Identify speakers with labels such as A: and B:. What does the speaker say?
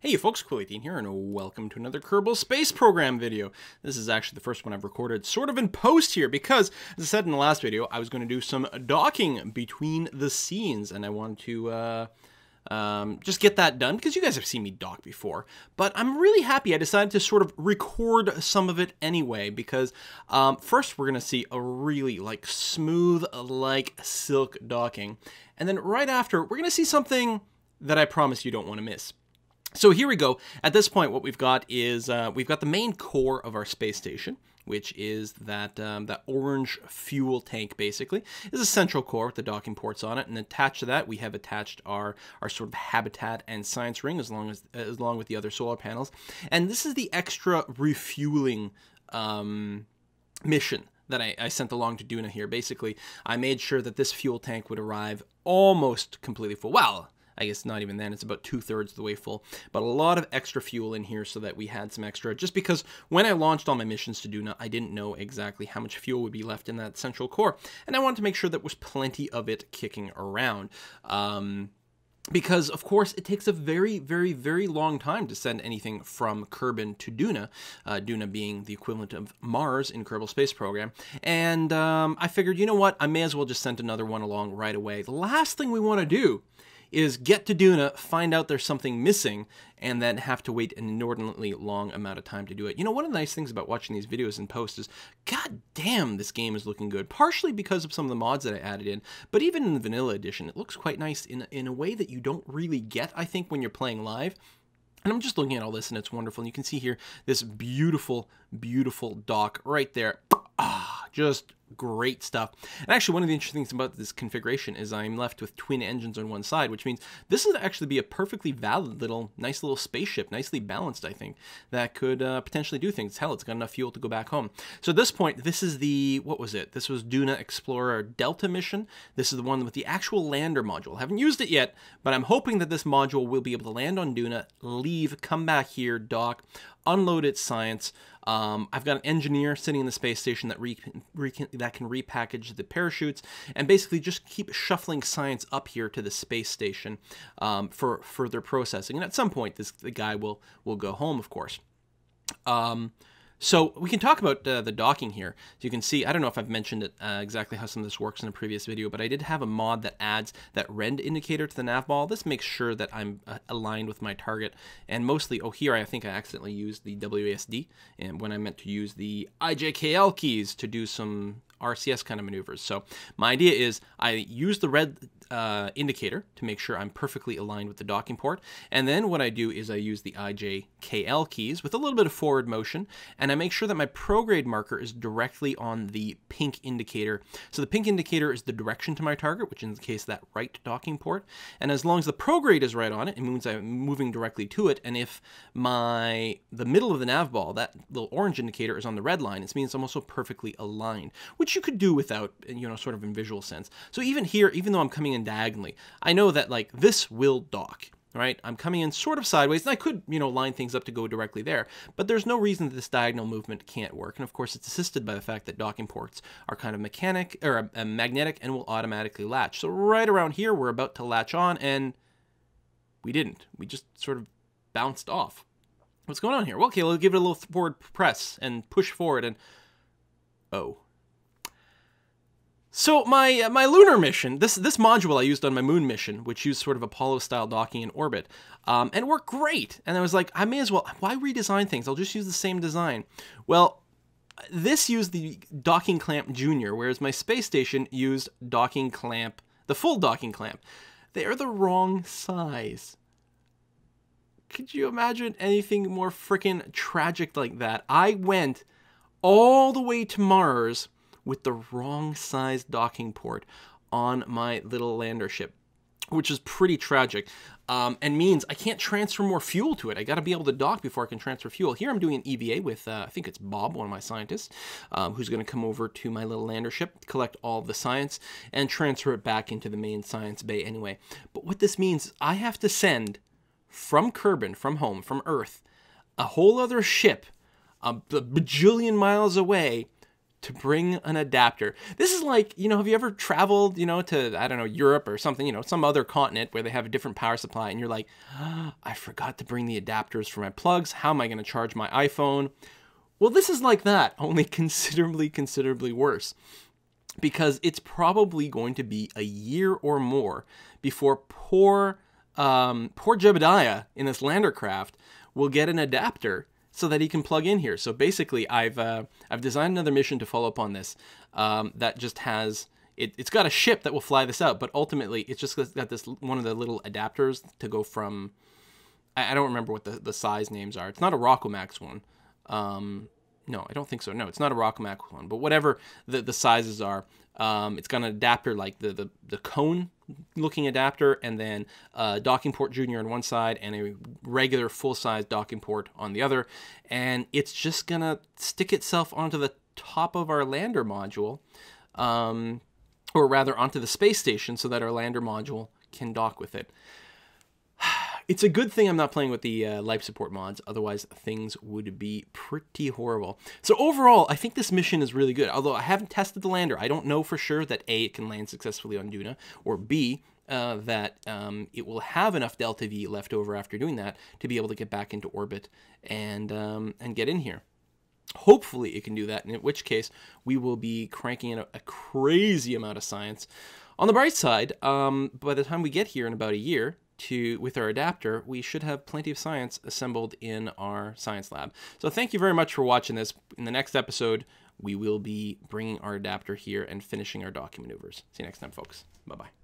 A: Hey you folks, Cool18 here, and welcome to another Kerbal Space Program video. This is actually the first one I've recorded sort of in post here because, as I said in the last video, I was going to do some docking between the scenes, and I wanted to just get that done because you guys have seen me dock before. But I'm really happy I decided to sort of record some of it anyway because first we're going to see a really smooth like silk docking, and then right after we're going to see something that I promise you don't want to miss. So here we go. At this point, what we've got is we've got the main core of our space station, which is that that orange fuel tank. Basically, is a central core with the docking ports on it, and attached to that, we have attached our sort of habitat and science ring, along with the other solar panels. And this is the extra refueling mission that I sent along to Duna here. Basically, I made sure that this fuel tank would arrive almost completely full. Well, I guess not even then, it's about 2/3 of the way full, but a lot of extra fuel in here so that we had some extra, just because when I launched all my missions to Duna, I didn't know exactly how much fuel would be left in that central core, and I wanted to make sure there was plenty of it kicking around. Because, of course, it takes a very, very, very long time to send anything from Kerbin to Duna, Duna being the equivalent of Mars in Kerbal Space Program. And I figured, you know what, I may as well just send another one along right away. The last thing we want to do is get to Duna, find out there's something missing, and then have to wait an inordinately long amount of time to do it. You know, one of the nice things about watching these videos in post is, god damn, this game is looking good. Partially because of some of the mods that I added in, but even in the vanilla edition, it looks quite nice in a way that you don't really get, I think, when you're playing live. And I'm just looking at all this, and it's wonderful. And you can see here this beautiful, beautiful dock right there. Just great stuff. And actually, one of the interesting things about this configuration is I'm left with twin engines on one side, which means this would actually be a perfectly valid nice little spaceship, nicely balanced, I think, that could potentially do things. Hell, it's got enough fuel to go back home. So at this point, this is the, what was it? This was Duna Explorer Delta mission. This is the one with the actual lander module. I haven't used it yet, but I'm hoping that this module will be able to land on Duna, leave, come back here, dock, unload its science. I've got an engineer sitting in the space station that can repackage the parachutes and basically just keep shuffling science up here to the space station for further processing. And at some point, the guy will go home, of course. So we can talk about the docking here. So you can see, I don't know if I've mentioned it exactly how some of this works in a previous video, but I did have a mod that adds that rend indicator to the nav ball. This makes sure that I'm aligned with my target. And mostly, oh, here I think I accidentally used the WASD, and when I meant to use the IJKL keys to do some RCS kind of maneuvers. So my idea is I use the red indicator to make sure I'm perfectly aligned with the docking port, and then what I do is I use the IJKL keys with a little bit of forward motion, and I make sure that my prograde marker is directly on the pink indicator. So the pink indicator is the direction to my target, which indicates that right docking port, and as long as the prograde is right on it, it means I'm moving directly to it, and if the middle of the nav ball, that little orange indicator, is on the red line, it means I'm also perfectly aligned, which you could do without, you know, sort of in visual sense. So even here, even though I'm coming in diagonally, I know that like this will dock, right? I'm coming in sort of sideways, and I could, you know, line things up to go directly there, but there's no reason that this diagonal movement can't work. And of course, it's assisted by the fact that docking ports are kind of magnetic and will automatically latch. So right around here, we're about to latch on, and we didn't. We just sort of bounced off. What's going on here? Well, okay, let's give it a little forward press and push forward, and oh. So my lunar mission, this module I used on my moon mission, which used sort of Apollo-style docking in orbit, and worked great. And I was like, I may as well, why redesign things? I'll just use the same design. Well, this used the docking clamp junior, whereas my space station used docking clamp, the full docking clamp. They are the wrong size. Could you imagine anything more freaking tragic like that? I went all the way to Mars with the wrong size docking port on my little lander ship, which is pretty tragic, and means I can't transfer more fuel to it. I got to be able to dock before I can transfer fuel. Here I'm doing an EVA with, I think it's Bob, one of my scientists, who's going to come over to my little lander ship, collect all of the science, and transfer it back into the main science bay anyway. But what this means is I have to send from Kerbin, from home, from Earth, a whole other ship, a bajillion miles away, to bring an adapter. This is like, you know, have you ever traveled, you know, to, I don't know, Europe or something, you know, some other continent where they have a different power supply, and you're like, oh, I forgot to bring the adapters for my plugs. How am I going to charge my iPhone? Well, this is like that, only considerably worse, because it's probably going to be a year or more before poor Jebediah in this lander craft will get an adapter so that he can plug in here. So basically, I've designed another mission to follow up on this that just has it's got a ship that will fly this out, but ultimately it's just got this one of the little adapters to go from, I don't remember what the size names are. It's not a Rockomax one. No, I don't think so. No, it's not a Rockomax one, but whatever the sizes are, it's got an adapter like the cone looking adapter, and then a docking port junior on one side and a regular full-size docking port on the other, and it's just gonna stick itself onto the top of our lander module, or rather onto the space station, so that our lander module can dock with it. It's a good thing I'm not playing with the life support mods, otherwise things would be pretty horrible. So overall, I think this mission is really good. Although I haven't tested the lander, I don't know for sure that A, it can land successfully on Duna, or B, that it will have enough Delta V left over after doing that to be able to get back into orbit and get in here. Hopefully it can do that, in which case we will be cranking in a crazy amount of science. On the bright side, by the time we get here in about a year, with our adapter, we should have plenty of science assembled in our science lab. So thank you very much for watching this. In the next episode, we will be bringing our adapter here and finishing our docking maneuvers. See you next time, folks. Bye-bye.